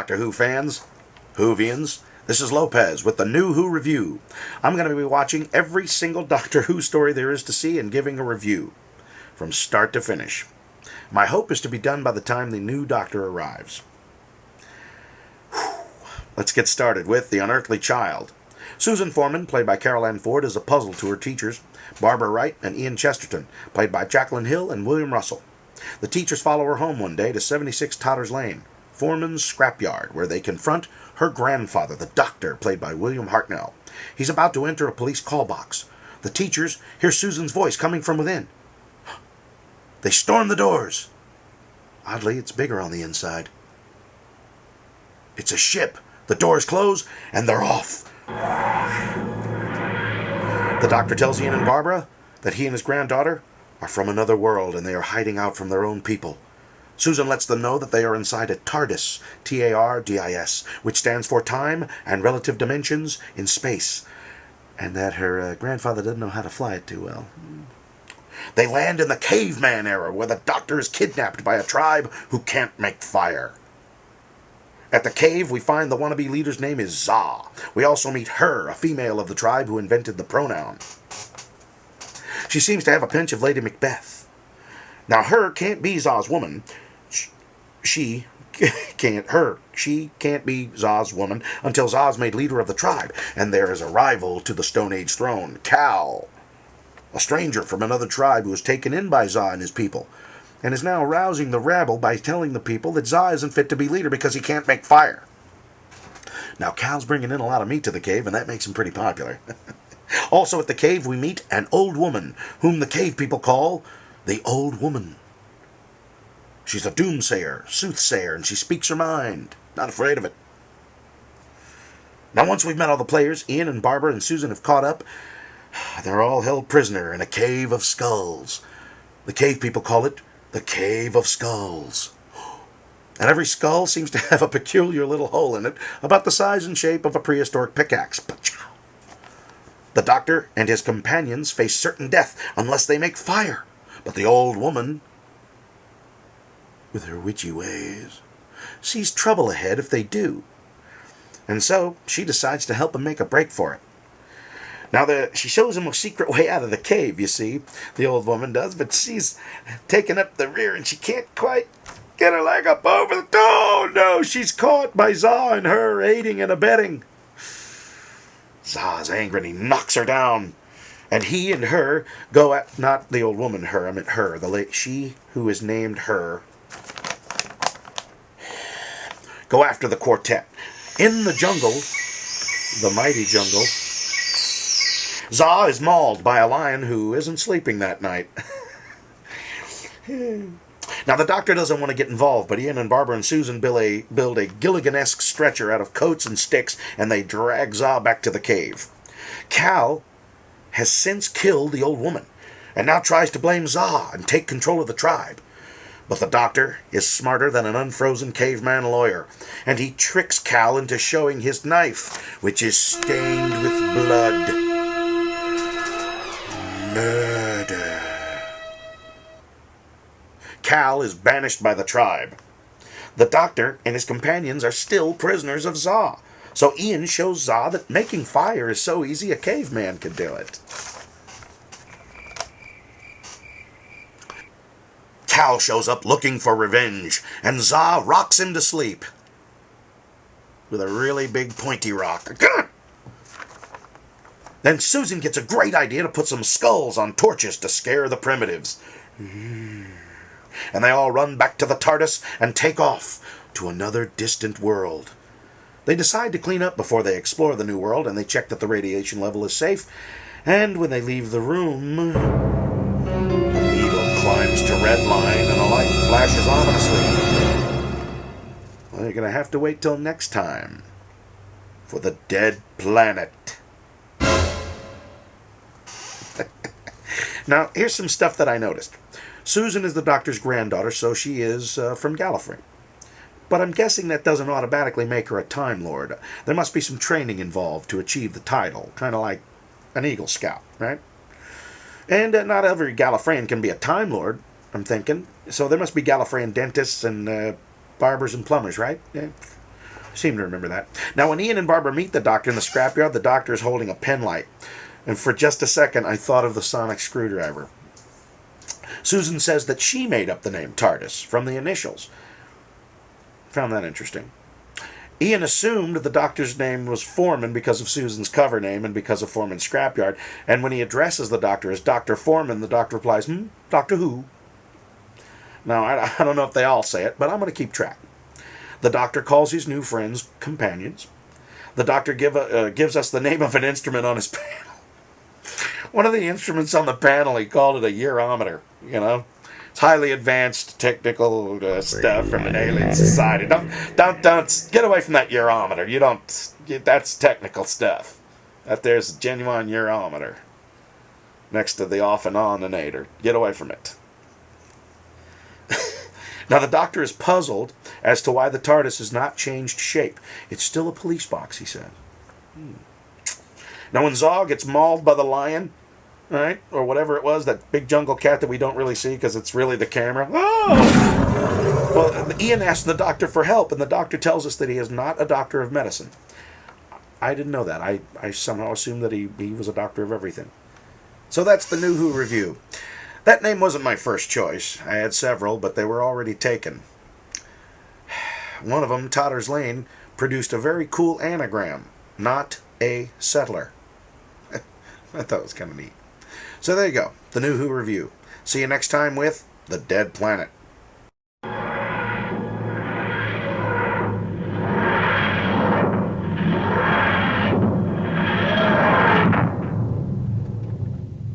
Doctor Who fans, Whovians. This is Lopez with the New Who Review. I'm going to be watching every single Doctor Who story there is to see and giving a review, from start to finish. My hope is to be done by the time the new Doctor arrives. Let's get started with The Unearthly Child. Susan Foreman, played by Carol Ann Ford, is a puzzle to her teachers, Barbara Wright and Ian Chesterton, played by Jacqueline Hill and William Russell. The teachers follow her home one day to 76 Totters Lane, Foreman's scrapyard, where they confront her grandfather, the Doctor, played by William Hartnell. He's about to enter a police call box. The teachers hear Susan's voice coming from within. They storm the doors. Oddly, it's bigger on the inside. It's a ship. The doors close, and they're off. The Doctor tells Ian and Barbara that he and his granddaughter are from another world, and they are hiding out from their own people. Susan lets them know that they are inside a TARDIS, T-A-R-D-I-S, which stands for Time and Relative Dimensions in Space, and that her grandfather doesn't know how to fly it too well. They land in the caveman era, where the Doctor is kidnapped by a tribe who can't make fire. At the cave, we find the wannabe leader's name is Za. We also meet her, a female of the tribe who invented the pronoun. She seems to have a pinch of Lady Macbeth. Now, her can't be Za's woman. She can't be Za's woman until Za's made leader of the tribe, and there is a rival to the Stone Age throne, Cal, a stranger from another tribe who was taken in by Za and his people, and is now rousing the rabble by telling the people that Za isn't fit to be leader because he can't make fire. Now, Cal's bringing in a lot of meat to the cave, and that makes him pretty popular. Also at the cave, we meet an old woman, whom the cave people call the Old Woman. She's a doomsayer, soothsayer, and she speaks her mind. Not afraid of it. Now, once we've met all the players, Ian and Barbara and Susan have caught up. They're all held prisoner in a cave of skulls. The cave people call it the Cave of Skulls. And every skull seems to have a peculiar little hole in it, about the size and shape of a prehistoric pickaxe. The Doctor and his companions face certain death unless they make fire. But the old woman, with her witchy ways, sees trouble ahead if they do. And so she decides to help them make a break for it. Now, she shows him a secret way out of the cave, you see, the old woman does, but she's taken up the rear and she can't quite get her leg up over the... Oh, no, she's caught by Za and her aiding and abetting. Za's angry and he knocks her down. And he and her go at... Not the old woman, her. I meant her. She who is named her. Go after the quartet. In the jungle, the mighty jungle, Za is mauled by a lion who isn't sleeping that night. Now, the Doctor doesn't want to get involved, but Ian and Barbara and Susan build a Gilligan-esque stretcher out of coats and sticks, and they drag Za back to the cave. Cal has since killed the old woman, and now tries to blame Za and take control of the tribe. But the Doctor is smarter than an unfrozen caveman lawyer, and he tricks Cal into showing his knife, which is stained with blood. Murder. Cal is banished by the tribe. The Doctor and his companions are still prisoners of Za. So Ian shows Za that making fire is so easy a caveman could do it. Cal shows up looking for revenge, and Za rocks him to sleep with a really big pointy rock. Then Susan gets a great idea to put some skulls on torches to scare the primitives. And they all run back to the TARDIS and take off to another distant world. They decide to clean up before they explore the new world, and they check that the radiation level is safe. And when they leave the room, the needle climbs to red line and a light flashes ominously. Well, you're going to have to wait till next time for the Dead Planet. Now, here's some stuff that I noticed. Susan is the Doctor's granddaughter, so she is from Gallifrey. But I'm guessing that doesn't automatically make her a Time Lord. There must be some training involved to achieve the title, kind of like an Eagle Scout, right? And not every Gallifreyan can be a Time Lord, I'm thinking. So there must be Gallifreyan dentists and barbers and plumbers, right? Yeah. I seem to remember that. Now, when Ian and Barbara meet the Doctor in the scrapyard, the Doctor is holding a penlight. And for just a second, I thought of the sonic screwdriver. Susan says that she made up the name TARDIS from the initials. Found that interesting. Ian assumed the Doctor's name was Foreman because of Susan's cover name and because of Foreman's scrapyard. And when he addresses the Doctor as Dr. Foreman, the Doctor replies, Doctor who? Now, I don't know if they all say it, but I'm going to keep track. The Doctor calls his new friends companions. The Doctor gives us the name of an instrument on his panel. One of the instruments on the panel, he called it a urometer, you know. It's highly advanced technical stuff from an alien society. Don't get away from that urometer. That's technical stuff. There's a genuine urometer next to the off and on-inator. Get away from it. Now, the Doctor is puzzled as to why the TARDIS has not changed shape. It's still a police box, he said. Now, when Zog gets mauled by the lion, right, or whatever it was, that big jungle cat that we don't really see because it's really the camera. Oh! Well, Ian asks the Doctor for help, and the Doctor tells us that he is not a doctor of medicine. I didn't know that. I somehow assumed that he was a doctor of everything. So that's the New Who review. That name wasn't my first choice. I had several, but they were already taken. One of them, Totter's Lane, produced a very cool anagram. Not a settler. I thought it was kind of neat. So there you go. The New Who review. See you next time with The Dead Planet.